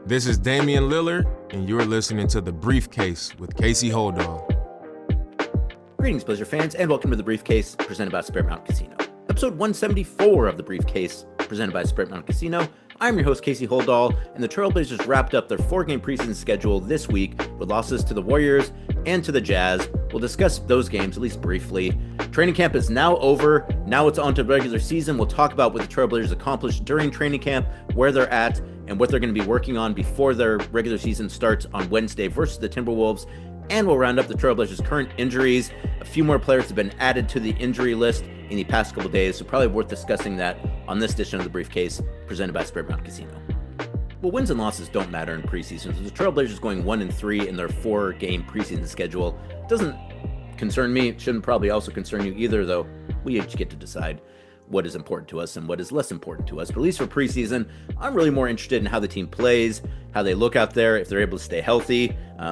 This is Damian Lillard, and you're listening to The Briefcase with Casey Holdahl. Greetings, Blazer fans, and welcome to The Briefcase, presented by Spirit Mountain Casino. Episode 174 of The Briefcase, presented by Spirit Mountain Casino. I'm your host, Casey Holdahl, and the Trailblazers wrapped up their four-game preseason schedule this week with losses to the Warriors and to the Jazz. We'll discuss those games, at least briefly. Training camp is now over. Now it's on to the regular season. We'll talk about what the Trailblazers accomplished during training camp, where they're at, and what they're going to be working on before their regular season starts on Wednesday versus the Timberwolves. And we'll round up the Trailblazers' current injuries. A few more players have been added to the injury list in the past couple days, so probably worth discussing that on this edition of The Briefcase, presented by Spirit Mountain Casino. Well, wins and losses don't matter in preseason. So the Trailblazers going 1-3 in their four-game preseason schedule doesn't concern me. It shouldn't probably also concern you either, though we each get to decide what is important to us and what is less important to us. But at least for preseason, I'm really more interested in how the team plays, how they look out there, if they're able to stay healthy,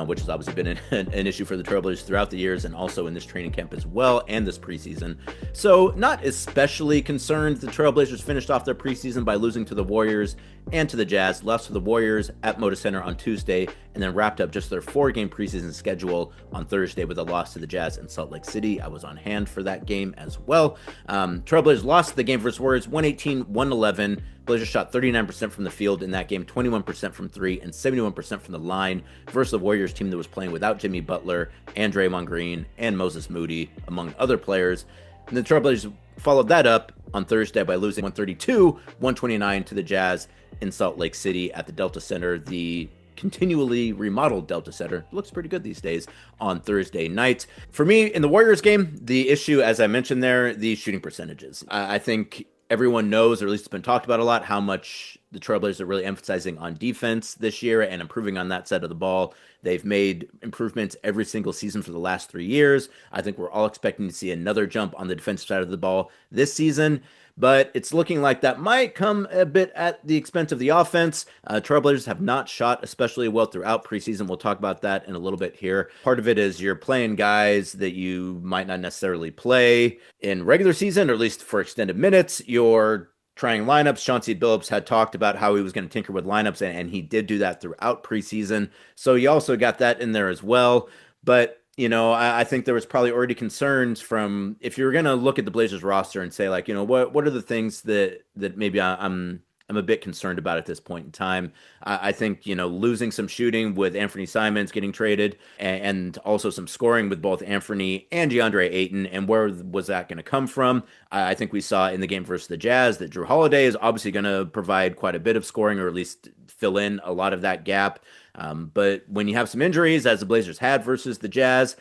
which has obviously been an issue for the Trailblazers throughout the years and also in this training camp as well and this preseason. So not especially concerned. The Trailblazers finished off their preseason by losing to the Warriors and to the Jazz, lost to the Warriors at Moda Center on Tuesday, and then wrapped up just their four-game preseason schedule on Thursday with a loss to the Jazz in Salt Lake City. I was on hand for that game as well. Trailblazers lost the game versus Warriors 118-111. Blazers shot 39% from the field in that game, 21% from three, and 71% from the line versus the Warriors team that was playing without Jimmy Butler and Draymond Green and Moses Moody, among other players. And the Trailblazers followed that up on Thursday by losing 132-129 to the Jazz in Salt Lake City at the Delta Center, the continually remodeled Delta Center. Looks pretty good these days on Thursday night. For me, in the Warriors game, the issue, as I mentioned there, the shooting percentages. I think everyone knows, or at least it's been talked about a lot, how much the Trailblazers are really emphasizing on defense this year and improving on that side of the ball. They've made improvements every single season for the last 3 years. I think we're all expecting to see another jump on the defensive side of the ball this season, but it's looking like that might come a bit at the expense of the offense. Trailblazers have not shot especially well throughout preseason. We'll talk about that in a little bit here. Part of it is you're playing guys that you might not necessarily play in regular season, or at least for extended minutes. You're trying lineups. Chauncey Billups had talked about how he was going to tinker with lineups, and he did do that throughout preseason. So you also got that in there as well. But you know, I think there was probably already concerns from, if you were going to look at the Blazers roster and say, like, you know, what are the things that maybe I'm a bit concerned about at this point in time. I think, you know, losing some shooting with Anthony Simons getting traded and also some scoring with both Anthony and DeAndre Ayton. And where was that going to come from? I think we saw in the game versus the Jazz that Jrue Holiday is obviously going to provide quite a bit of scoring, or at least fill in a lot of that gap. But when you have some injuries, as the Blazers had versus the Jazz,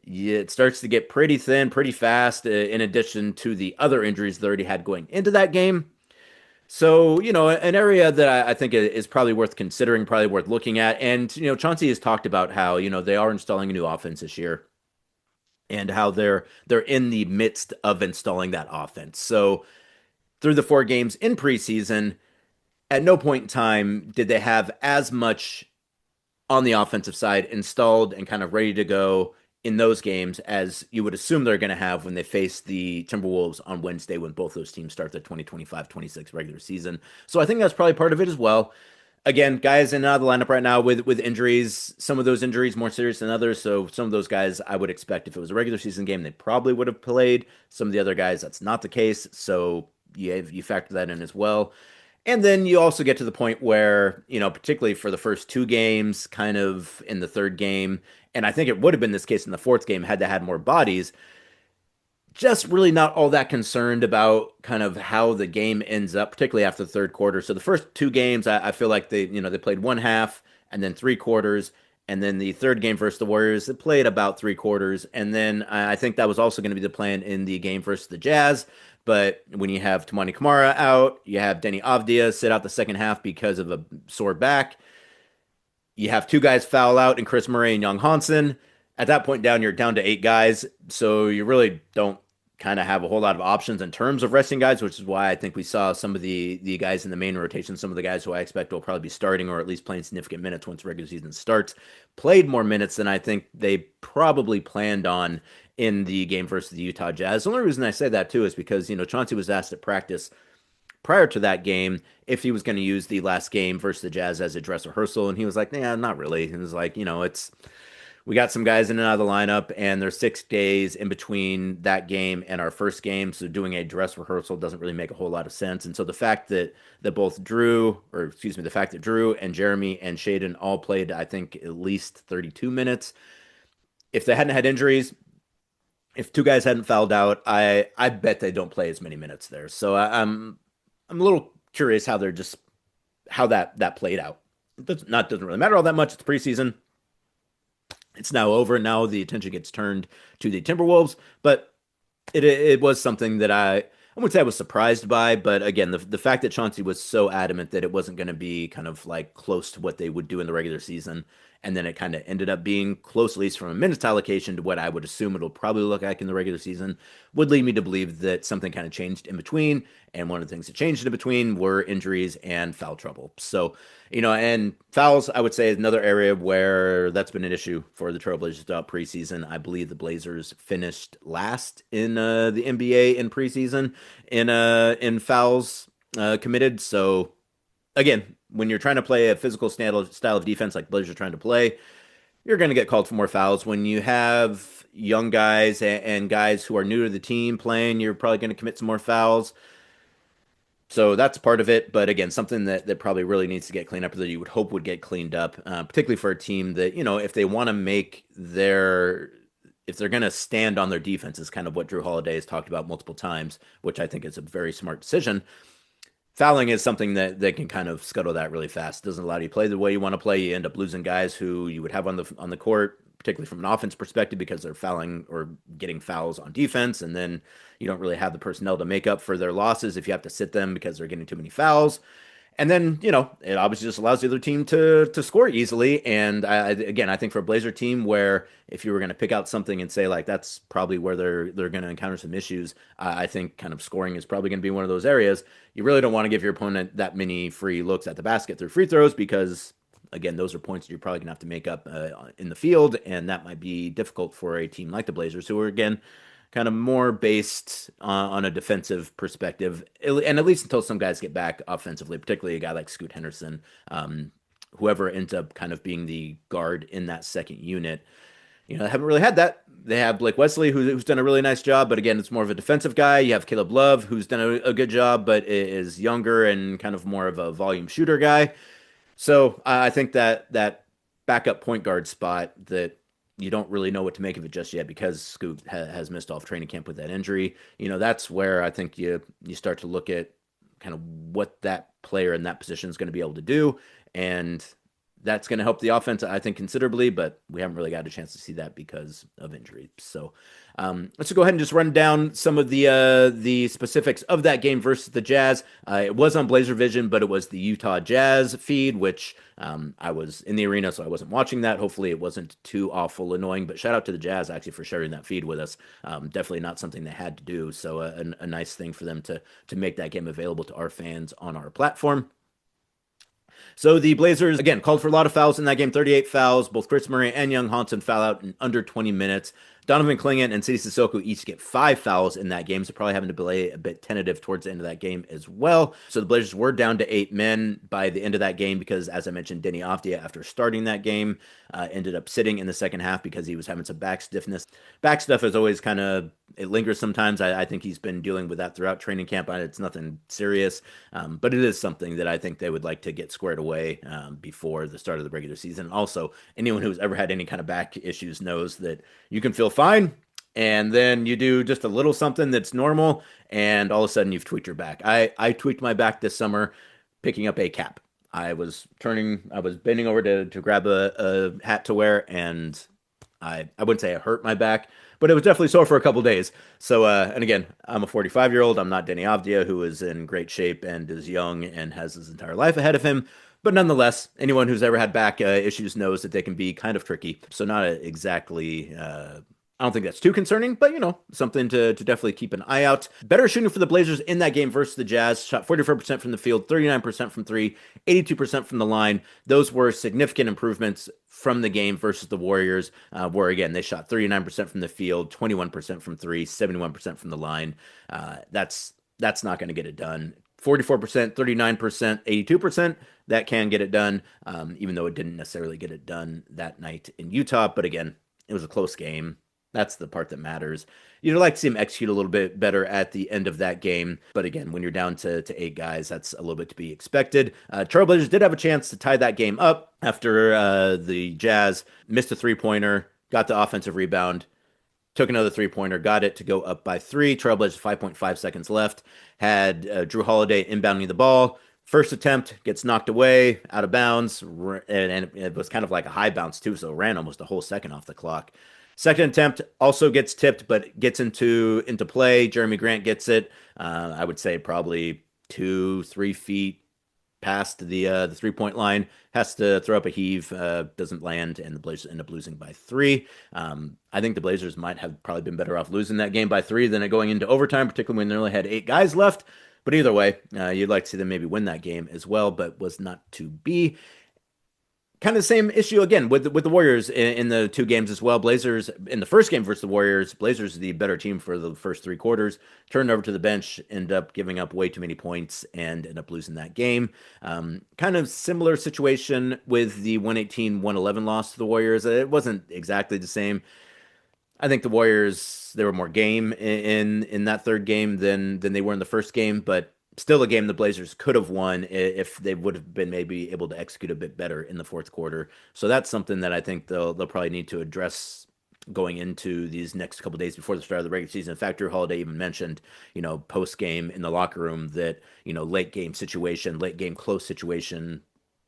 it starts to get pretty thin, pretty fast, in addition to the other injuries they already had going into that game. So, you know, an area that I think is probably worth considering, probably worth looking at. And, you know, Chauncey has talked about how, you know, they are installing a new offense this year and how they're in the midst of installing that offense. So through the four games in preseason, at no point in time did they have as much on the offensive side installed and kind of ready to go in those games as you would assume they're going to have when they face the Timberwolves on Wednesday, when both those teams start the 2025-26 regular season. So I think that's probably part of it as well. Again, guys in the lineup right now with injuries, some of those injuries more serious than others. So some of those guys I would expect, if it was a regular season game, they probably would have played. Some of the other guys, that's not the case. So you factor that in as well. And then you also get to the point where, you know, particularly for the first two games, kind of in the third game, and I think it would have been this case in the fourth game had they had more bodies, just really not all that concerned about kind of how the game ends up, particularly after the third quarter. So the first two games, I feel like they played one half and then three quarters. And then the third game versus the Warriors, they played about three quarters. And then I think that was also going to be the plan in the game versus the Jazz. But when you have Toumani Camara out, you have Deni Avdija sit out the second half because of a sore back. You have two guys foul out in Chris Murray and Young Hansen. At that point you're down to 8 guys. So you really don't kind of have a whole lot of options in terms of resting guys, which is why I think we saw some of the guys in the main rotation, some of the guys who I expect will probably be starting or at least playing significant minutes once regular season starts, played more minutes than I think they probably planned on in the game versus the Utah Jazz. The only reason I say that too is because, you know, Chauncey was asked at practice prior to that game if he was going to use the last game versus the Jazz as a dress rehearsal, and he was like, "Yeah, not really." He was like, it's we got some guys in and out of the lineup, and there's 6 days in between that game and our first game, so doing a dress rehearsal doesn't really make a whole lot of sense. And so the fact that both Jrue, or excuse me, the fact that Jrue and Jerami and Shaedon all played, I think, at least 32 minutes. If they hadn't had injuries, if two guys hadn't fouled out, I bet they don't play as many minutes there. So I'm a little curious how that played out. Doesn't really matter all that much. It's preseason. It's now over. Now the attention gets turned to the Timberwolves, but it was something that I wouldn't say I was surprised by, but again, the fact that Chauncey was so adamant that it wasn't going to be kind of like close to what they would do in the regular season, and then it kind of ended up being close, at least from a minutes allocation, to what I would assume it'll probably look like in the regular season, would lead me to believe that something kind of changed in between. And one of the things that changed in between were injuries and foul trouble. So, and fouls, I would say, is another area where that's been an issue for the Trailblazers throughout preseason. I believe the Blazers finished last in the NBA in preseason in fouls committed. So, again, when you're trying to play a physical style of defense like Blazers are trying to play, you're going to get called for more fouls. When you have young guys and guys who are new to the team playing, you're probably going to commit some more fouls. So that's part of it. But again, something that probably really needs to get cleaned up, or that you would hope would get cleaned up, particularly for a team that, if they want to if they're going to stand on their defense, is kind of what Jrue Holiday has talked about multiple times, which I think is a very smart decision. Fouling is something that can kind of scuttle that really fast. It doesn't allow you to play the way you want to play. You end up losing guys who you would have on the court, particularly from an offense perspective, because they're fouling or getting fouls on defense, and then you don't really have the personnel to make up for their losses if you have to sit them because they're getting too many fouls. And then, it obviously just allows the other team to score easily. And I think for a Blazer team where if you were going to pick out something and say, like, that's probably where they're going to encounter some issues, I think kind of scoring is probably going to be one of those areas. You really don't want to give your opponent that many free looks at the basket through free throws, because, again, those are points that you're probably going to have to make up in the field. And that might be difficult for a team like the Blazers, who are, again, kind of more based on a defensive perspective, and at least until some guys get back offensively, particularly a guy like Scoot Henderson, whoever ends up kind of being the guard in that second unit. They haven't really had that. They have Blake Wesley, who's done a really nice job, but again, it's more of a defensive guy. You have Caleb Love, who's done a good job, but is younger and kind of more of a volume shooter guy. So I think that backup point guard spot that you don't really know what to make of it just yet, because Scoot has missed off training camp with that injury. That's where I think you start to look at kind of what that player in that position is going to be able to do. And that's going to help the offense, I think, considerably, but we haven't really got a chance to see that because of injury. So let's go ahead and just run down some of the specifics of that game versus the Jazz. It was on Blazer Vision, but it was the Utah Jazz feed, which I was in the arena, so I wasn't watching that. Hopefully it wasn't too awful annoying, but shout out to the Jazz actually for sharing that feed with us. Definitely not something they had to do, so a nice thing for them to make that game available to our fans on our platform. So the Blazers, again, called for a lot of fouls in that game, 38 fouls. Both Chris Murray and Young Hansen foul out in under 20 minutes. Donovan Clingan and Sidi Sissoko each get 5 fouls in that game, so probably having to play a bit tentative towards the end of that game as well. So the Blazers were down to 8 men by the end of that game because, as I mentioned, Deni Avdija, after starting that game, ended up sitting in the second half because he was having some back stiffness. Back stuff is always kind of, it lingers sometimes. I think he's been dealing with that throughout training camp. It's nothing serious, but it is something that I think they would like to get squared away before the start of the regular season. Also, anyone who's ever had any kind of back issues knows that you can feel fine, and then you do just a little something that's normal, and all of a sudden you've tweaked your back. I tweaked my back this summer picking up a cap. I was bending over to grab a hat to wear, and I wouldn't say it hurt my back, but it was definitely sore for a couple days. So, and again, I'm a 45-year-old. I'm not Deni Avdija, who is in great shape and is young and has his entire life ahead of him. But nonetheless, anyone who's ever had back issues knows that they can be kind of tricky. So not exactly, I don't think that's too concerning, but, something to definitely keep an eye out. Better shooting for the Blazers in that game versus the Jazz. Shot 44% from the field, 39% from three, 82% from the line. Those were significant improvements from the game versus the Warriors, where, again, they shot 39% from the field, 21% from three, 71% from the line. That's not going to get it done. 44%, 39%, 82%. That can get it done, even though it didn't necessarily get it done that night in Utah. But again, it was a close game. That's the part that matters. You'd like to see him execute a little bit better at the end of that game. But again, when you're down to 8 guys, that's a little bit to be expected. Trailblazers did have a chance to tie that game up after the Jazz missed a three-pointer, got the offensive rebound, took another three-pointer, got it to go up by 3. Trailblazers 5.5 seconds left. Had Jrue Holiday inbounding the ball. First attempt gets knocked away, out of bounds, and it was kind of like a high bounce too, so it ran almost a whole second off the clock. Second attempt also gets tipped, but gets into play. Jerami Grant gets it. I would say probably 2-3 feet past the 3-point line. Has to throw up a heave, doesn't land, and the Blazers end up losing by 3. I think the Blazers might have probably been better off losing that game by 3 than it going into overtime, particularly when they only had 8 guys left. But either way, you'd like to see them maybe win that game as well, but was not to be. Kind of the same issue again with the Warriors in the 2 games as well. Blazers in the first game versus the Warriors, Blazers the better team for the first 3 quarters. Turned over to the bench, end up giving up way too many points, and end up losing that game. Kind of similar situation with the 118-111 loss to the Warriors. It wasn't exactly the same. I think the Warriors, they were more game in that third game than they were in the first game, but still a game the Blazers could have won if they would have been maybe able to execute a bit better in the fourth quarter. So that's something that I think they'll probably need to address going into these next couple of days before the start of the regular season. In fact, Jrue Holiday even mentioned, post game in the locker room that, late game close situation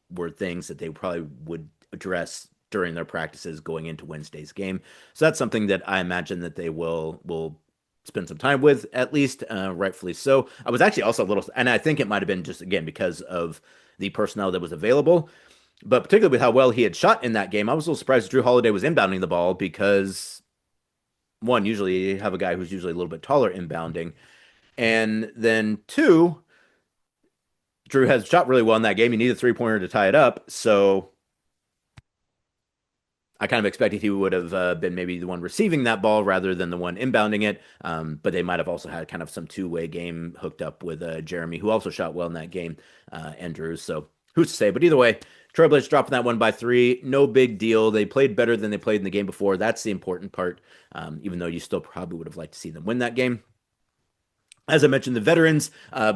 were things that they probably would address during their practices going into Wednesday's game. So that's something that I imagine that they will spend some time with, at least, rightfully so. I was actually also a little, and I think it might have been just, again, because of the personnel that was available, but particularly with how well he had shot in that game, I was a little surprised Jrue Holiday was inbounding the ball because, one, usually you have a guy who's usually a little bit taller inbounding, and then 2, Jrue has shot really well in that game. He needed a three-pointer to tie it up, so I kind of expected he would have been maybe the one receiving that ball rather than the one inbounding it. But they might have also had kind of some two-way game hooked up with Jerami, who also shot well in that game, and Jrue. So who's to say? But either way, Trailblazers dropping that one by 3. No big deal. They played better than they played in the game before. That's the important part, even though you still probably would have liked to see them win that game. As I mentioned, the veterans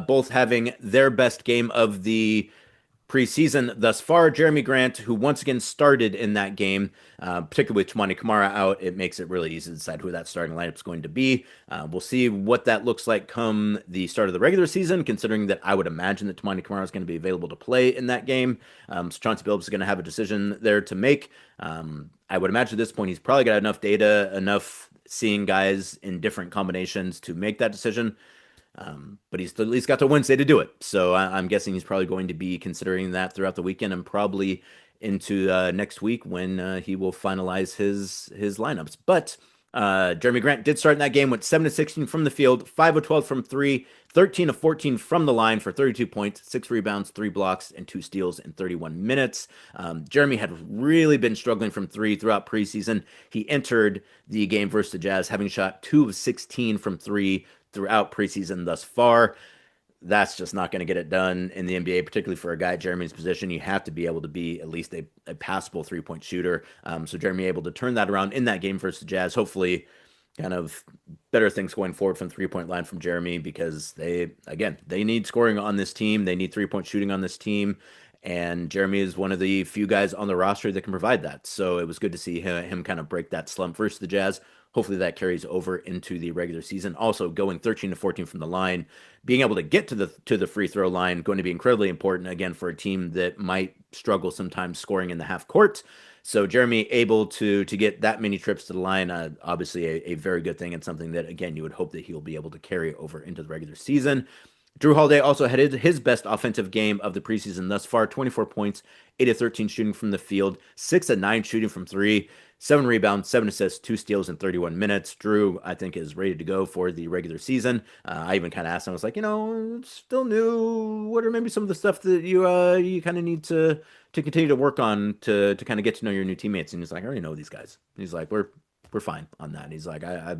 both having their best game of the preseason thus far. Jerami Grant, who once again started in that game, particularly with Toumani Camara out, it makes it really easy to decide who that starting lineup is going to be. We'll see what that looks like come the start of the regular season, considering that I would imagine that Toumani Camara is going to be available to play in that game. So Chauncey Billups is going to have a decision there to make. I would imagine at this point he's probably got enough data, enough seeing guys in different combinations to make that decision. But he's at least got to Wednesday to do it. So I'm guessing he's probably going to be considering that throughout the weekend and probably into next week when he will finalize his lineups. But Jerami Grant did start in that game, went 7 of 16 from the field, 5 of 12 from 3, 13 of 14 from the line for 32 points, 6 rebounds, 3 blocks, and 2 steals in 31 minutes. Jerami had really been struggling from 3 throughout preseason. He entered the game versus the Jazz having shot 2 of 16 from 3 throughout preseason thus far. That's just not going to get it done in the NBA, particularly for a guy at Jerami's position. You have to be able to be at least a passable three-point shooter. So Jerami able to turn that around in that game versus the Jazz. Hopefully, kind of better things going forward from the three-point line from Jerami, because they need scoring on this team. They need three-point shooting on this team. And Jerami is one of the few guys on the roster that can provide that. So it was good to see him kind of break that slump versus the Jazz. Hopefully that carries over into the regular season. Also, going 13 to 14 from the line, being able to get to the free throw line, going to be incredibly important, again, for a team that might struggle sometimes scoring in the half court. So Jerami able to get that many trips to the line, obviously a very good thing, and something that, again, you would hope that he'll be able to carry over into the regular season. Jrue Holiday also had his best offensive game of the preseason thus far, 24 points, 8 of 13 shooting from the field, 6 of 9 shooting from 3, 7 rebounds, 7 assists, 2 steals in 31 minutes. Jrue, I think, is ready to go for the regular season. I even kind of asked him, I was like, it's still new. What are maybe some of the stuff that you kind of need to continue to work on to kind of get to know your new teammates? And he's like, I already know these guys. He's like, we're fine on that. He's like, I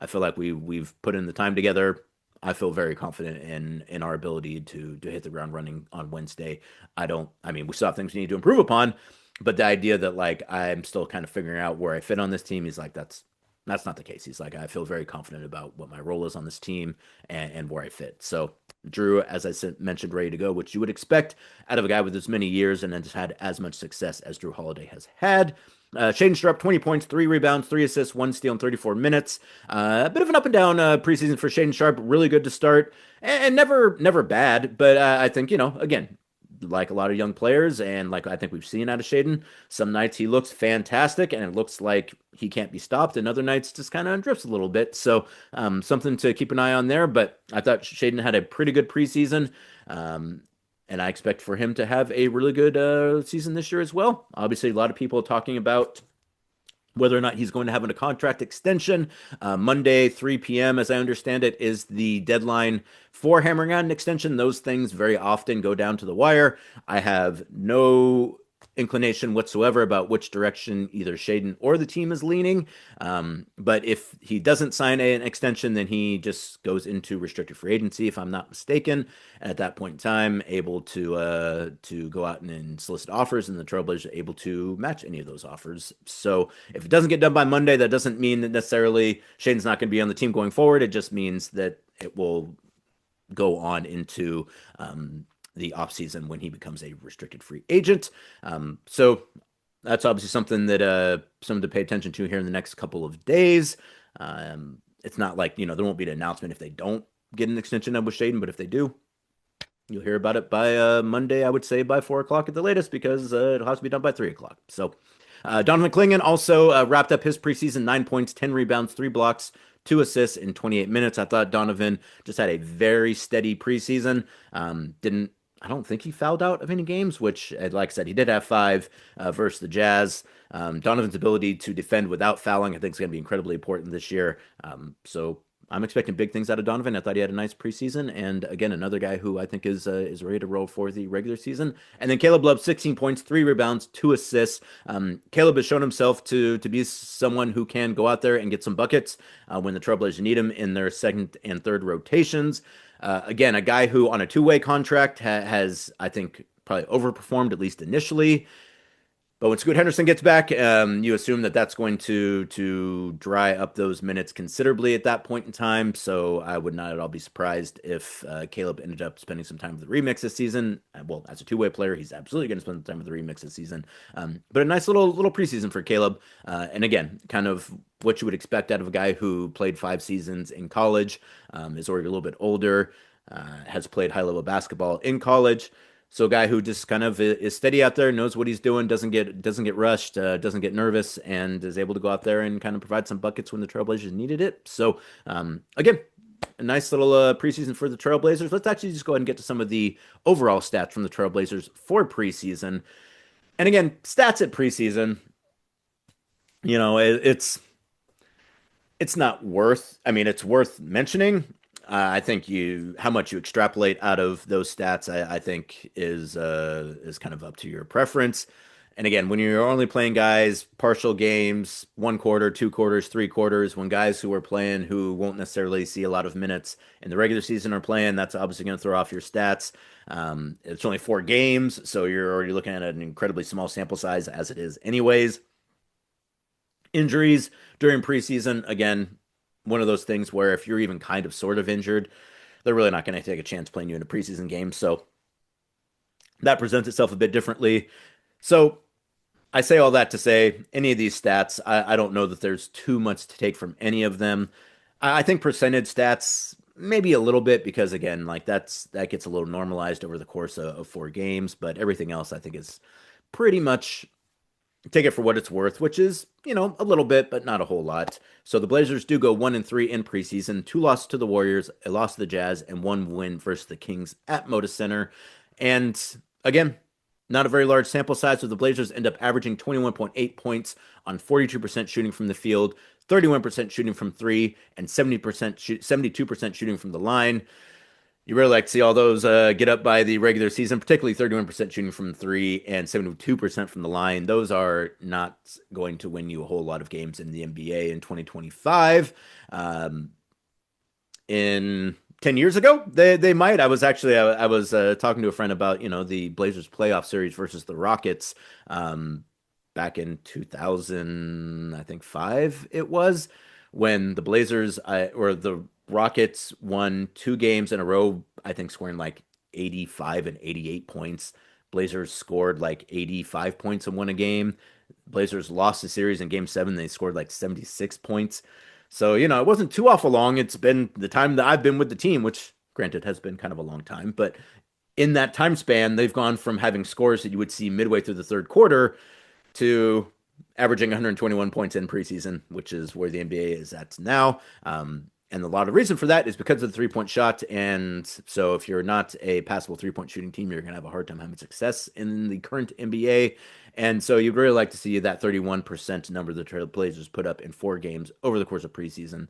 feel like we've put in the time together. I feel very confident in our ability to hit the ground running on Wednesday. I mean, we still have things we need to improve upon, but the idea that like I'm still kind of figuring out where I fit on this team, he's like, that's not the case. He's like, I feel very confident about what my role is on this team and where I fit. So Jrue, as I mentioned, ready to go, which you would expect out of a guy with as many years and has had as much success as Jrue Holiday has had. Shaedon Sharpe, 20 points, 3 rebounds, 3 assists, 1 steal in 34 minutes. A bit of an up and down preseason for Shaedon Sharpe. Really good to start and never bad. But I think, again, like a lot of young players, and like I think we've seen out of Shaedon, some nights he looks fantastic and it looks like he can't be stopped, and other nights just kind of drifts a little bit. So something to keep an eye on there. But I thought Shaedon had a pretty good preseason. And I expect for him to have a really good season this year as well. Obviously, a lot of people talking about whether or not he's going to have a contract extension. Monday, 3 p.m., as I understand it, is the deadline for hammering out an extension. Those things very often go down to the wire. I have no inclination whatsoever about which direction either Shaedon or the team is leaning. But if he doesn't sign an extension, then he just goes into restricted free agency, if I'm not mistaken. And at that point in time, able to go out and solicit offers, and the Trailblazers are able to match any of those offers. So if it doesn't get done by Monday, that doesn't mean that necessarily Shaedon's not going to be on the team going forward. It just means that it will go on into the offseason when he becomes a restricted free agent. So that's obviously something that something to pay attention to here in the next couple of days. It's not like, there won't be an announcement if they don't get an extension up with Shaedon, but if they do, you'll hear about it by Monday, I would say by 4 o'clock at the latest, because it'll have to be done by 3 o'clock. So Donovan Clingan also wrapped up his preseason, 9 points, 10 rebounds, 3 blocks, 2 assists in 28 minutes. I thought Donovan just had a very steady preseason. I don't think he fouled out of any games, which, like I said, he did have 5 versus the Jazz. Donovan's ability to defend without fouling, I think, is going to be incredibly important this year. So I'm expecting big things out of Donovan. I thought he had a nice preseason, and again, another guy who I think is ready to roll for the regular season. And then Caleb Love, 16 points, 3 rebounds, 2 assists. Caleb has shown himself to be someone who can go out there and get some buckets when the Trailblazers need him in their second and third rotations. Again, a guy who on a 2-way contract has, I think, probably overperformed, at least initially. But when Scoot Henderson gets back, you assume that that's going to dry up those minutes considerably at that point in time. So I would not at all be surprised if Caleb ended up spending some time with the Remix this season. Well, as a 2-way player, he's absolutely going to spend some time with the Remix this season. But a nice little preseason for Caleb. And again, kind of what you would expect out of a guy who played 5 seasons in college, is already a little bit older, has played high-level basketball in college. So a guy who just kind of is steady out there, knows what he's doing, doesn't get rushed, doesn't get nervous, and is able to go out there and kind of provide some buckets when the Trailblazers needed it. So again, a nice little preseason for the Trailblazers. Let's actually just go ahead and get to some of the overall stats from the Trailblazers for preseason. And again, stats at preseason, it's not worth. I mean, it's worth mentioning. I think how much you extrapolate out of those stats, I think is kind of up to your preference. And again, when you're only playing guys partial games, 1 quarter, 2 quarters, 3 quarters, when guys who are playing who won't necessarily see a lot of minutes in the regular season are playing, that's obviously going to throw off your stats. It's only 4 games, so you're already looking at an incredibly small sample size as it is anyways. Injuries during preseason, again, one of those things where if you're even kind of sort of injured, they're really not going to take a chance playing you in a preseason game. So that presents itself a bit differently. So I say all that to say any of these stats, I don't know that there's too much to take from any of them. I think percentage stats, maybe a little bit, because again, like that gets a little normalized over the course of 4 games, but everything else I think is pretty much take it for what it's worth, which is, a little bit, but not a whole lot. So the Blazers do go 1-3 in preseason, 2 losses to the Warriors, a loss to the Jazz, and 1 win versus the Kings at Moda Center. And again, not a very large sample size, so the Blazers end up averaging 21.8 points on 42% shooting from the field, 31% shooting from 3, and 72% shooting from the line. You really like to see all those get up by the regular season, particularly 31% shooting from 3 and 72% from the line. Those are not going to win you a whole lot of games in the NBA in 2025. In 10 years ago, they might. I was talking to a friend about, the Blazers playoff series versus the Rockets back in 2000, I think 5 it was, when the Blazers or the Rockets won 2 games in a row, I think scoring like 85 and 88 points. Blazers scored like 85 points and won a game. Blazers lost the series in game 7. They scored like 76 points. So, it wasn't too awful long. It's been the time that I've been with the team, which granted has been kind of a long time, but in that time span, they've gone from having scores that you would see midway through the third quarter to averaging 121 points in preseason, which is where the NBA is at now. And a lot of reason for that is because of the three-point shot. And so if you're not a passable three-point shooting team, you're going to have a hard time having success in the current NBA. And so you'd really like to see that 31% number the Trail Blazers put up in 4 games over the course of preseason.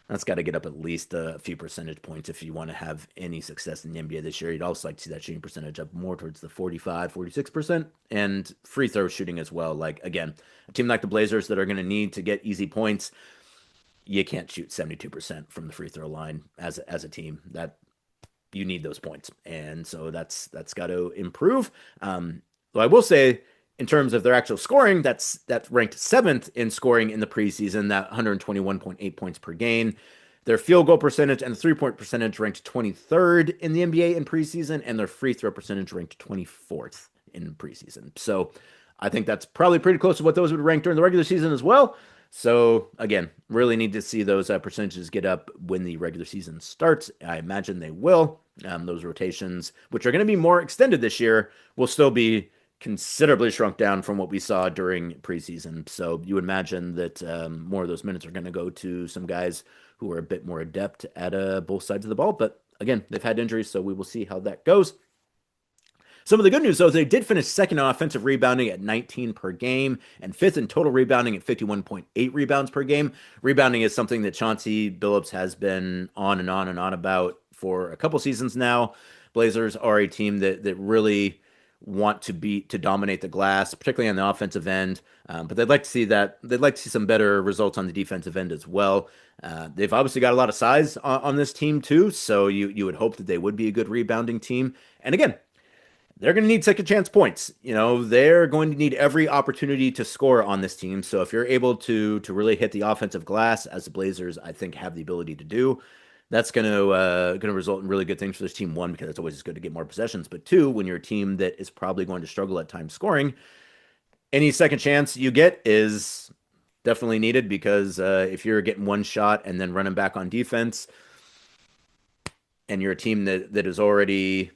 That's got to get up at least a few percentage points if you want to have any success in the NBA this year. You'd also like to see that shooting percentage up more towards the 45-46%, and free throw shooting as well. Like, again, a team like the Blazers that are going to need to get easy points, you can't shoot 72% from the free throw line as a team. That you need those points. And so that's got to improve. Though I will say, in terms of their actual scoring, that's ranked 7th in scoring in the preseason, that 121.8 points per game. Their field goal percentage and three-point percentage ranked 23rd in the NBA in preseason, and their free throw percentage ranked 24th in preseason. So I think that's probably pretty close to what those would rank during the regular season as well. So again, really need to see those percentages get up when the regular season starts. I imagine they will. Those rotations, which are going to be more extended this year, will still be considerably shrunk down from what we saw during preseason. So you would imagine that more of those minutes are going to go to some guys who are a bit more adept at both sides of the ball. But again, they've had injuries, so we will see how that goes. Some of the good news, though, is they did finish second in offensive rebounding at 19 per game and 5th in total rebounding at 51.8 rebounds per game. Rebounding is something that Chauncey Billups has been on and on and on about for a couple seasons now. Blazers are a team that really want to dominate the glass, particularly on the offensive end. But they'd like to see that. They'd like to see some better results on the defensive end as well. They've obviously got a lot of size on this team too, so you would hope that they would be a good rebounding team. And again, they're going to need second chance points. They're going to need every opportunity to score on this team. So if you're able to really hit the offensive glass, as the Blazers, I think, have the ability to do, that's going to result in really good things for this team. One, because it's always good to get more possessions, but two, when you're a team that is probably going to struggle at times scoring, any second chance you get is definitely needed, because if you're getting one shot and then running back on defense, and you're a team that is already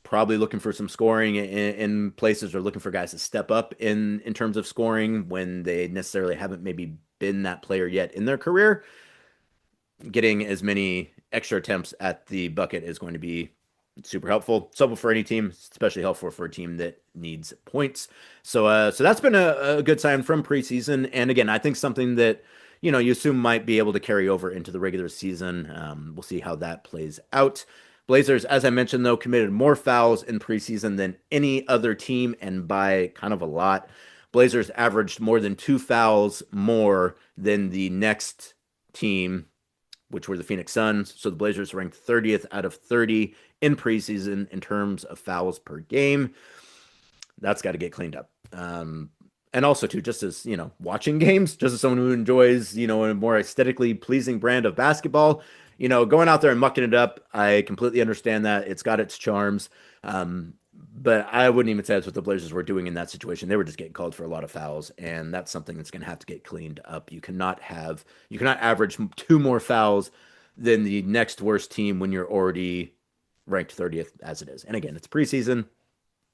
probably looking for some scoring in places, or looking for guys to step up in terms of scoring when they necessarily haven't maybe been that player yet in their career, getting as many extra attempts at the bucket is going to be super helpful. It's helpful for any team, especially helpful for a team that needs points. So that's been a good sign from preseason. And again, I think something that, you assume might be able to carry over into the regular season. We'll see how that plays out. Blazers, as I mentioned, though, committed more fouls in preseason than any other team, and by kind of a lot. Blazers averaged more than 2 fouls more than the next team, which were the Phoenix Suns. So the Blazers ranked 30th out of 30 in preseason in terms of fouls per game. That's got to get cleaned up. And also, too, just as, watching games, just as someone who enjoys, a more aesthetically pleasing brand of basketball, going out there and mucking it up, I completely understand that. It's got its charms. But I wouldn't even say that's what the Blazers were doing in that situation. They were just getting called for a lot of fouls, and that's something that's going to have to get cleaned up. You cannot average 2 more fouls than the next worst team when you're already ranked 30th as it is. And again, it's preseason,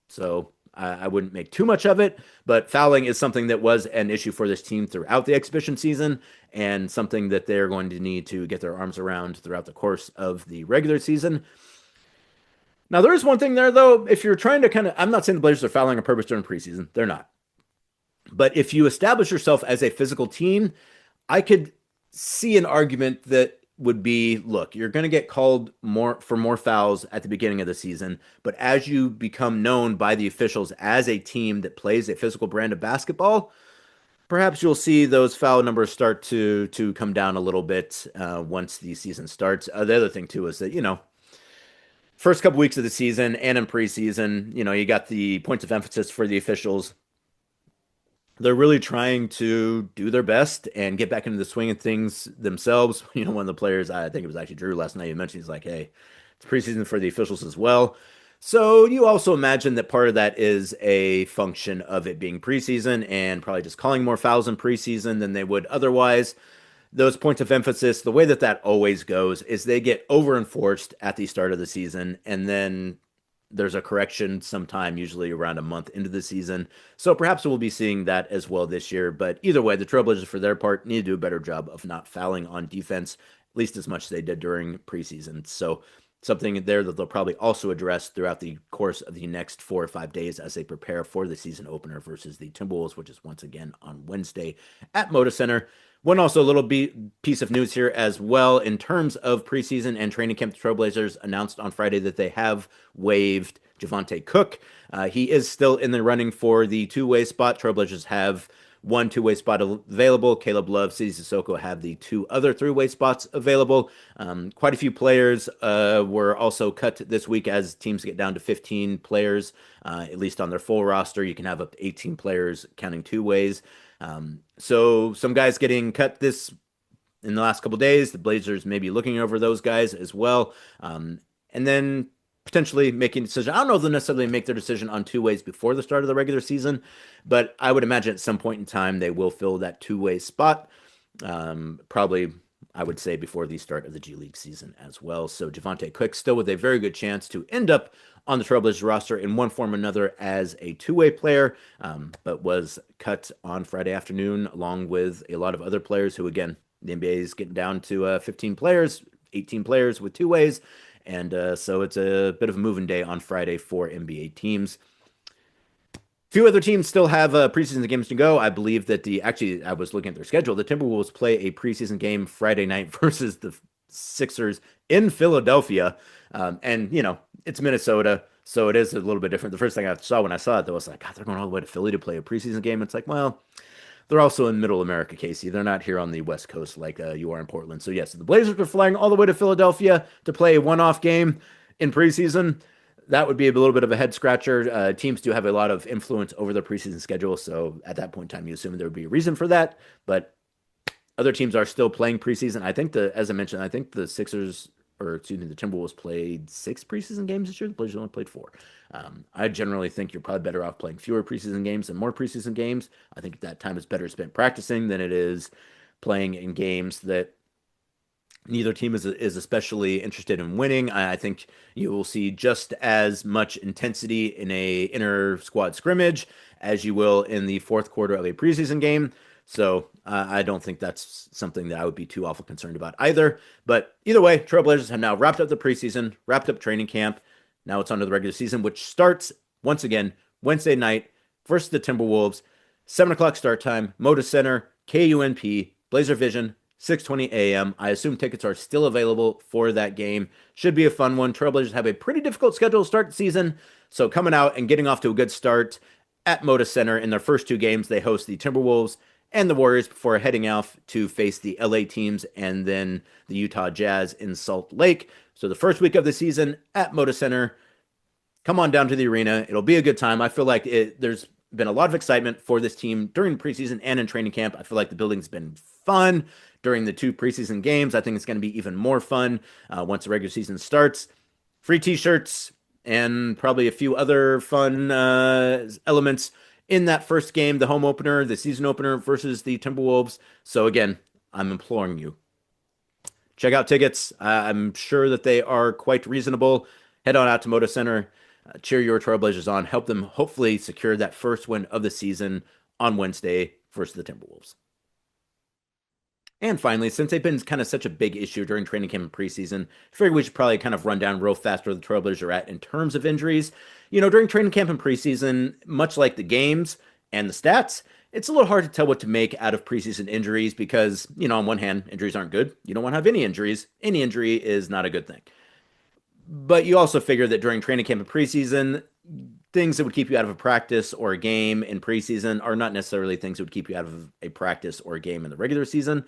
so I wouldn't make too much of it, but fouling is something that was an issue for this team throughout the exhibition season, and something that they're going to need to get their arms around throughout the course of the regular season. Now, there is one thing there, though. If you're trying to I'm not saying the Blazers are fouling on purpose during preseason. They're not. But if you establish yourself as a physical team, I could see an argument that would be, look, you're going to get called for more fouls at the beginning of the season, but as you become known by the officials as a team that plays a physical brand of basketball, perhaps you'll see those foul numbers start to come down a little bit once the season starts. The other thing too is that first couple weeks of the season and in preseason, you got the points of emphasis for the officials. They're really trying to do their best and get back into the swing of things themselves. One of the players, I think it was actually Jrue last night, you mentioned, he's like, hey, it's preseason for the officials as well. So you also imagine that part of that is a function of it being preseason and probably just calling more fouls in preseason than they would otherwise. Those points of emphasis, the way that that always goes is they get over enforced at the start of the season, and then there's a correction sometime, usually around a month into the season. So perhaps we'll be seeing that as well this year. But either way, the Trailblazers, for their part, need to do a better job of not fouling on defense, at least as much as they did during preseason. So something there that they'll probably also address throughout the course of the next 4 or 5 days as they prepare for the season opener versus the Timberwolves, which is once again on Wednesday at Moda Center. One also little piece of news here as well in terms of preseason and training camp. The Trailblazers announced on Friday that they have waived Javonte Cooke. He is still in the running for the two-way spot. Trailblazers have one two-way spot available. Caleb Love, Sidi Sissoko have the two other three-way spots available. Quite a few players were also cut this week as teams get down to 15 players, at least on their full roster. You can have up to 18 players counting two ways. So some guys getting cut this in the last couple of days. The Blazers may be looking over those guys as well. And then potentially making a decision. I don't know if they'll necessarily make their decision on two ways before the start of the regular season, but I would imagine at some point in time they will fill that two-way spot. Probably, I would say, before the start of the G League season as well. So Javonte Cooke still with a very good chance to end up on the Trailblazers roster in one form or another as a two-way player, but was cut on Friday afternoon along with a lot of other players who, again, the NBA is getting down to 15 players, 18 players with two ways. And so it's a bit of a moving day on Friday for NBA teams. Few other teams still have preseason games to go. I believe that I was looking at their schedule. The Timberwolves play a preseason game Friday night versus the Sixers in Philadelphia. And, it's Minnesota, so it is a little bit different. The first thing I saw when I saw it, though, was like, God, they're going all the way to Philly to play a preseason game. It's like, well, they're also in Middle America, Casey. They're not here on the West Coast like you are in Portland. So, yes, the Blazers are flying all the way to Philadelphia to play a one-off game in preseason. That would be a little bit of a head scratcher. Teams do have a lot of influence over their preseason schedule, so at that point in time, you assume there would be a reason for that. But other teams are still playing preseason. I think as I mentioned, the the Timberwolves played 6 preseason games this year. The Blazers only played 4. I generally think you're probably better off playing fewer preseason games than more preseason games. I think that time is better spent practicing than it is playing in games that neither team is especially interested in winning. I think you will see just as much intensity in a inter squad scrimmage as you will in the fourth quarter of a preseason game. So I don't think that's something that I would be too awful concerned about either. But either way, Trailblazers have now wrapped up the preseason, wrapped up training camp. Now it's on to the regular season, which starts once again Wednesday night versus the Timberwolves. 7 o'clock start time, Moda Center, KUNP, Blazer Vision, 6:20 a.m. I assume tickets are still available for that game. Should be a fun one. Trailblazers have a pretty difficult schedule to start the season, so coming out and getting off to a good start at Moda Center in their first 2 games, they host the Timberwolves and the Warriors before heading off to face the LA teams and then the Utah Jazz in Salt Lake. So the first week of the season at Moda Center, come on down to the arena. It'll be a good time. I feel like there's been a lot of excitement for this team during preseason and in training camp. I feel like the building's been fun during the 2 preseason games. I think it's going to be even more fun once the regular season starts. Free t-shirts and probably a few other fun elements in that first game, the home opener, the season opener versus the Timberwolves. So again, I'm imploring you, check out tickets. I'm sure that they are quite reasonable. Head on out to Moda Center, cheer your Trailblazers on, help them hopefully secure that first win of the season on Wednesday versus the Timberwolves. And finally, since they've been kind of such a big issue during training camp and preseason, I figured we should probably kind of run down real fast where the Trailblazers are at in terms of injuries. During training camp and preseason, much like the games and the stats, it's a little hard to tell what to make out of preseason injuries because, on one hand, injuries aren't good. You don't want to have any injuries. Any injury is not a good thing. But you also figure that during training camp and preseason, things that would keep you out of a practice or a game in preseason are not necessarily things that would keep you out of a practice or a game in the regular season.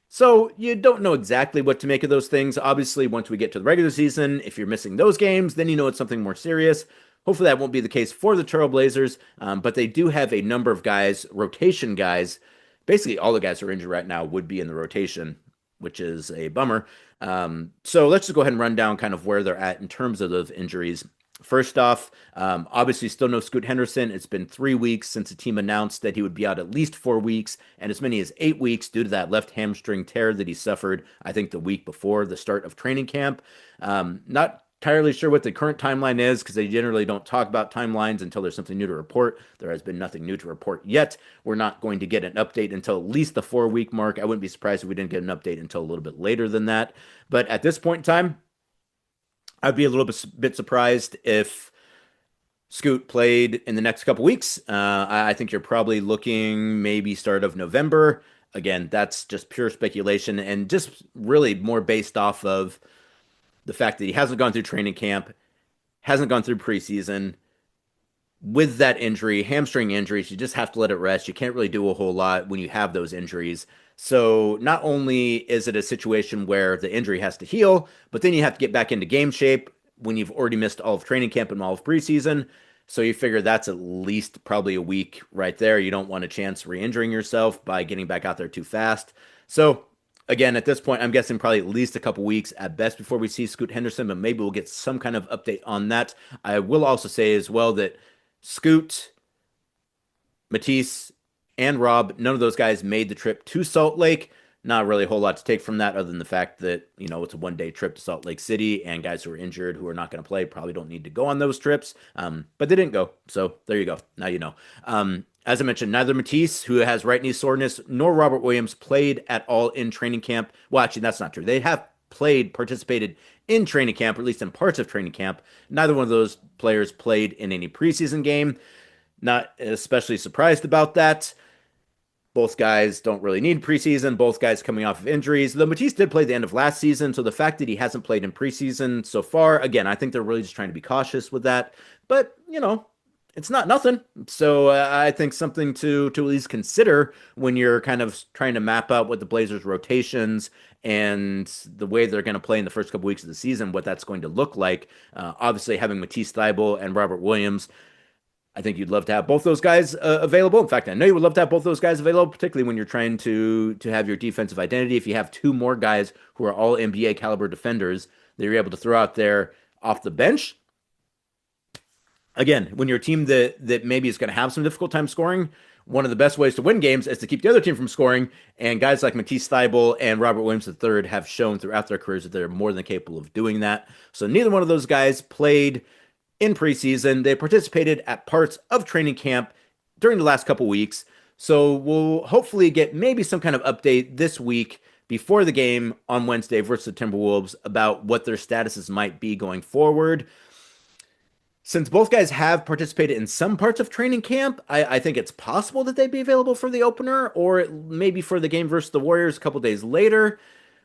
So you don't know exactly what to make of those things. Obviously, once we get to the regular season, if you're missing those games, then you know it's something more serious. Hopefully that won't be the case for the Trailblazers, but they do have a number of guys, rotation guys. Basically, all the guys who are injured right now would be in the rotation, which is a bummer. So let's just go ahead and run down kind of where they're at in terms of those injuries. First off, obviously still no Scoot Henderson. It's been 3 weeks since the team announced that he would be out at least 4 weeks and as many as 8 weeks due to that left hamstring tear that he suffered, I think, the week before the start of training camp. Not entirely sure what the current timeline is because they generally don't talk about timelines until there's something new to report. There has been nothing new to report yet. We're not going to get an update until at least the 4-week mark. I wouldn't be surprised if we didn't get an update until a little bit later than that. But at this point in time, I'd be a little bit surprised if Scoot played in the next couple weeks. I think you're probably looking maybe start of November. Again, that's just pure speculation and just really more based off of the fact that he hasn't gone through training camp, hasn't gone through preseason. With that injury, hamstring injuries, you just have to let it rest. You can't really do a whole lot when you have those injuries. So not only is it a situation where the injury has to heal, but then you have to get back into game shape when you've already missed all of training camp and all of preseason. So you figure that's at least probably a week right there. You don't want a chance re-injuring yourself by getting back out there too fast. So again, at this point, I'm guessing probably at least a couple weeks at best before we see Scoot Henderson, but maybe we'll get some kind of update on that. I will also say as well that Scoot, Matisse, and Rob, none of those guys made the trip to Salt Lake. Not really a whole lot to take from that other than the fact that, it's a one-day trip to Salt Lake City and guys who are injured who are not going to play probably don't need to go on those trips. But they didn't go. So there you go. Now you know. As I mentioned, neither Matisse, who has right knee soreness, nor Robert Williams played at all in training camp. Well, actually, that's not true. They have participated in training camp, or at least in parts of training camp. Neither one of those players played in any preseason game. Not especially surprised about that. Both guys don't really need preseason. Both guys coming off of injuries. Though Matisse did play the end of last season, so the fact that he hasn't played in preseason so far, again, I think they're really just trying to be cautious with that. But, it's not nothing. So I think something to at least consider when you're kind of trying to map out what the Blazers' rotations and the way they're going to play in the first couple weeks of the season, what that's going to look like. Obviously, having Matisse Thybulle and Robert Williams, I think you'd love to have both those guys available. In fact, I know you would love to have both those guys available, particularly when you're trying to have your defensive identity. If you have two more guys who are all NBA caliber defenders that you're able to throw out there off the bench. Again, when you're a team that maybe is going to have some difficult time scoring, one of the best ways to win games is to keep the other team from scoring. And guys like Matisse Thybulle and Robert Williams III have shown throughout their careers that they're more than capable of doing that. So neither one of those guys played in preseason. They participated at parts of training camp during the last couple weeks. So we'll hopefully get maybe some kind of update this week before the game on Wednesday versus the Timberwolves about what their statuses might be going forward. Since both guys have participated in some parts of training camp, I think it's possible that they'd be available for the opener or maybe for the game versus the Warriors a couple days later.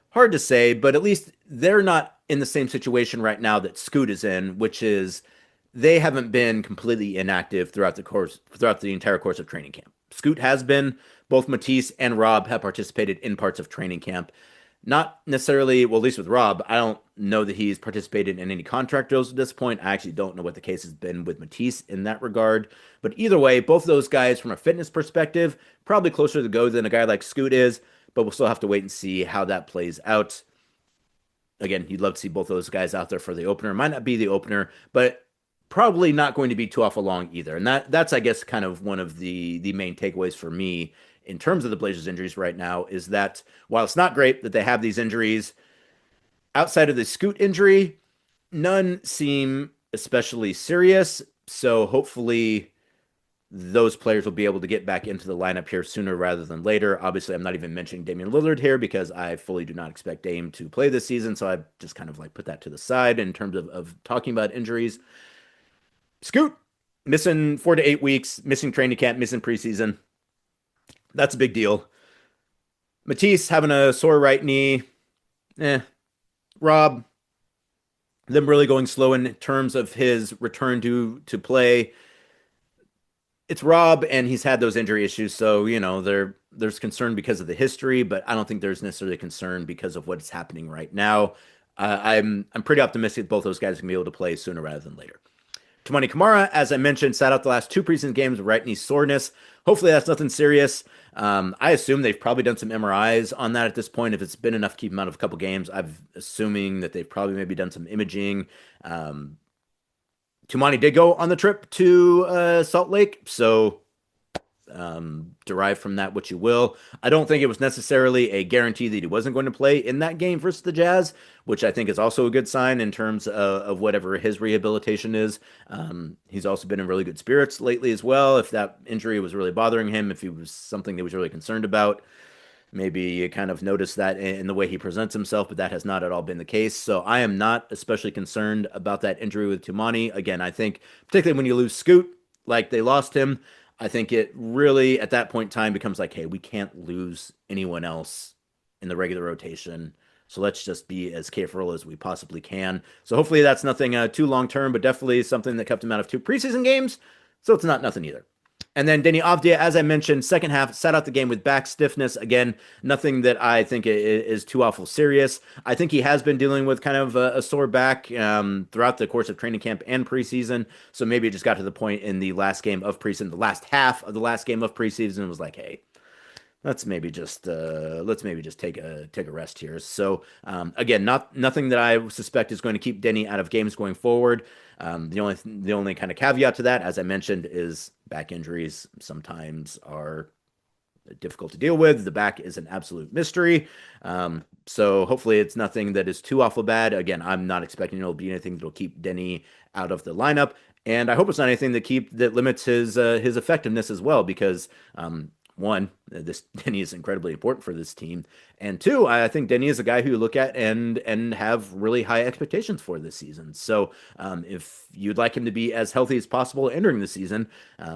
Hard to say, but at least they're not in the same situation right now that Scoot is in, which is they haven't been completely inactive throughout the entire course of training camp. Scoot has been. Both Matisse and Rob have participated in parts of training camp. Not necessarily, well, at least with Rob, I don't know that he's participated in any contract drills at this point. I actually don't know what the case has been with Matisse in that regard. But either way, both of those guys, from a fitness perspective, probably closer to go than a guy like Scoot is, but we'll still have to wait and see how that plays out. Again, you'd love to see both those guys out there for the opener. Might not be the opener, but probably not going to be too awful long either. And that's, I guess, kind of one of the main takeaways for me in terms of the Blazers injuries right now is that while it's not great that they have these injuries, outside of the Scoot injury, none seem especially serious. So hopefully those players will be able to get back into the lineup here sooner rather than later. Obviously, I'm not even mentioning Damian Lillard here because I fully do not expect Dame to play this season. So I just kind of put that to the side in terms of talking about injuries. Scoot, missing 4 to 8 weeks, missing training camp, missing preseason. That's a big deal. Matisse having a sore right knee. Rob, them really going slow in terms of his return to play. It's Rob, and he's had those injury issues, so there's concern because of the history, but I don't think there's necessarily concern because of what's happening right now. I'm pretty optimistic both those guys are gonna be able to play sooner rather than later. Toumani Camara, as I mentioned, sat out the last two preseason games with right knee soreness. Hopefully that's nothing serious. I assume they've probably done some MRIs on that at this point. If it's been enough to keep him out of a couple games, I'm assuming that they've probably maybe done some imaging. Toumani did go on the trip to Salt Lake, so derive from that what you will. I don't think it was necessarily a guarantee that he wasn't going to play in that game versus the Jazz, which I think is also a good sign in terms of whatever his rehabilitation is. He's also been in really good spirits lately as well. If that injury was really bothering him, if he was something that he was really concerned about, maybe you kind of notice that in the way he presents himself, but that has not at all been the case. So I am not especially concerned about that injury with Toumani. Again, I think particularly when you lose Scoot, like they lost him, I think it really at that point in time becomes like, hey, we can't lose anyone else in the regular rotation. So let's just be as careful as we possibly can. So hopefully that's nothing too long term, but definitely something that kept him out of two preseason games. So it's not nothing either. And then Deni Avdija, as I mentioned, second half, sat out the game with back stiffness. Again, nothing that I think is too awful serious. I think he has been dealing with kind of a sore back throughout the course of training camp and preseason. So maybe it just got to the point in the last game of preseason, the last half of the last game of preseason was like, hey, let's maybe just take a rest here. So again, nothing that I suspect is going to keep Deni out of games going forward. The only kind of caveat to that, as I mentioned, is back injuries sometimes are difficult to deal with. The back is an absolute mystery. So hopefully it's nothing that is too awful bad. Again, I'm not expecting it'll be anything that'll keep Deni out of the lineup. And I hope it's not anything that limits his effectiveness as well, because one, this Deni is incredibly important for this team, and two, I think Deni is a guy who you look at and have really high expectations for this season. So if you'd like him to be as healthy as possible entering the season,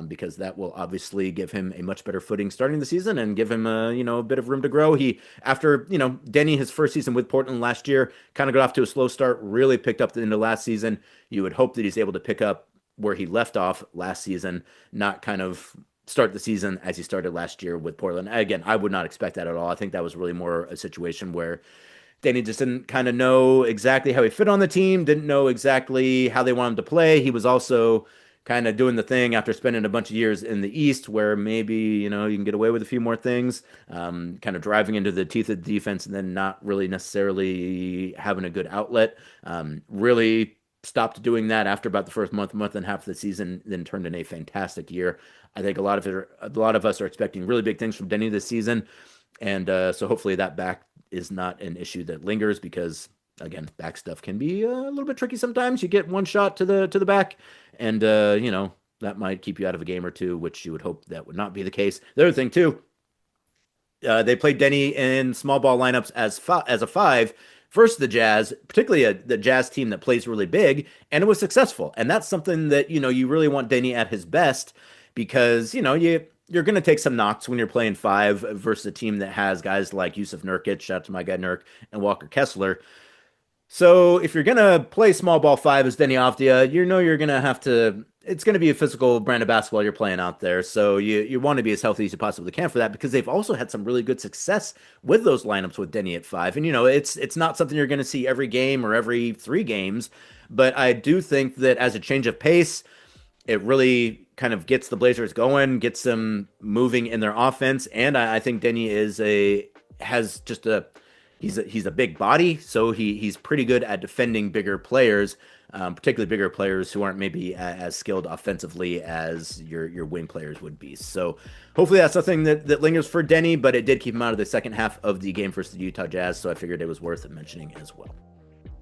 because that will obviously give him a much better footing starting the season and give him a bit of room to grow. He, after Deni, his first season with Portland last year, kind of got off to a slow start, really picked up into last season. You would hope that he's able to pick up where he left off last season, not kind of start the season as he started last year with Portland. Again, I would not expect that at all. I think that was really more a situation where Deni just didn't kind of know exactly how he fit on the team, didn't know exactly how they wanted him to play. He was also kind of doing the thing after spending a bunch of years in the East where maybe, you can get away with a few more things, kind of driving into the teeth of the defense and then not really necessarily having a good outlet. Really stopped doing that after about the first month and a half of the season, then turned in a fantastic year. I think a lot of us are expecting really big things from Deni this season. And so hopefully that back is not an issue that lingers, because again, back stuff can be a little bit tricky sometimes. You get one shot to the back and that might keep you out of a game or two, which you would hope that would not be the case. The other thing too, they played Deni in small ball lineups as a 5 versus the Jazz, particularly the Jazz team that plays really big, and it was successful. And that's something that, you really want Deni at his best, because, you're going to take some knocks when you're playing 5 versus a team that has guys like Yusuf Nurkic, shout out to my guy Nurk, and Walker Kessler. So if you're going to play small ball 5 as Deni Avdija, you're going to have to, it's going to be a physical brand of basketball you're playing out there. So you want to be as healthy as you possibly can for that, because they've also had some really good success with those lineups with Deni at 5. And, it's not something you're going to see every game or every 3 games, but I do think that as a change of pace, it really kind of gets the Blazers going, gets them moving in their offense. And I think Deni he's a big body, so he's pretty good at defending bigger players, particularly bigger players who aren't maybe as skilled offensively as your wing players would be. So hopefully that's something that lingers for Deni, but it did keep him out of the second half of the game versus the Utah Jazz, so I figured it was worth mentioning as well.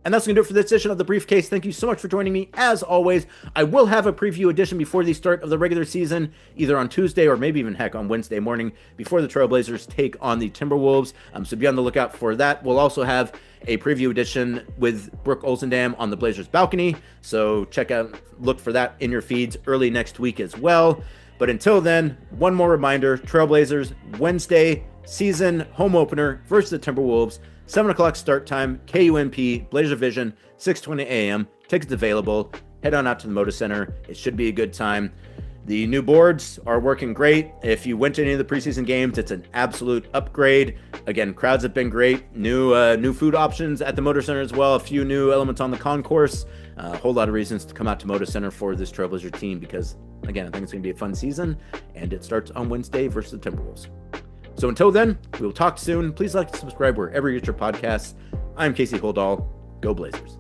And that's going to do it for this edition of The Briefcase. Thank you so much for joining me. As always, I will have a preview edition before the start of the regular season, either on Tuesday or maybe even heck on Wednesday morning before the Trailblazers take on the Timberwolves. So be on the lookout for that. We'll also have a preview edition with Brooke Olzendam on the Blazers balcony. So look for that in your feeds early next week as well. But until then, one more reminder, Trailblazers, Wednesday, season home opener versus the Timberwolves. 7 o'clock start time, KUNP, Blazer Vision, 6:20 a.m. Tickets available. Head on out to the Moda Center. It should be a good time. The new boards are working great. If you went to any of the preseason games, it's an absolute upgrade. Again, crowds have been great. New food options at the Moda Center as well. A few new elements on the concourse. A whole lot of reasons to come out to Moda Center for this Trailblazer team because, again, I think it's going to be a fun season, and it starts on Wednesday versus the Timberwolves. So until then, we will talk soon. Please like and subscribe wherever you get your podcasts. I'm Casey Holdahl. Go Blazers.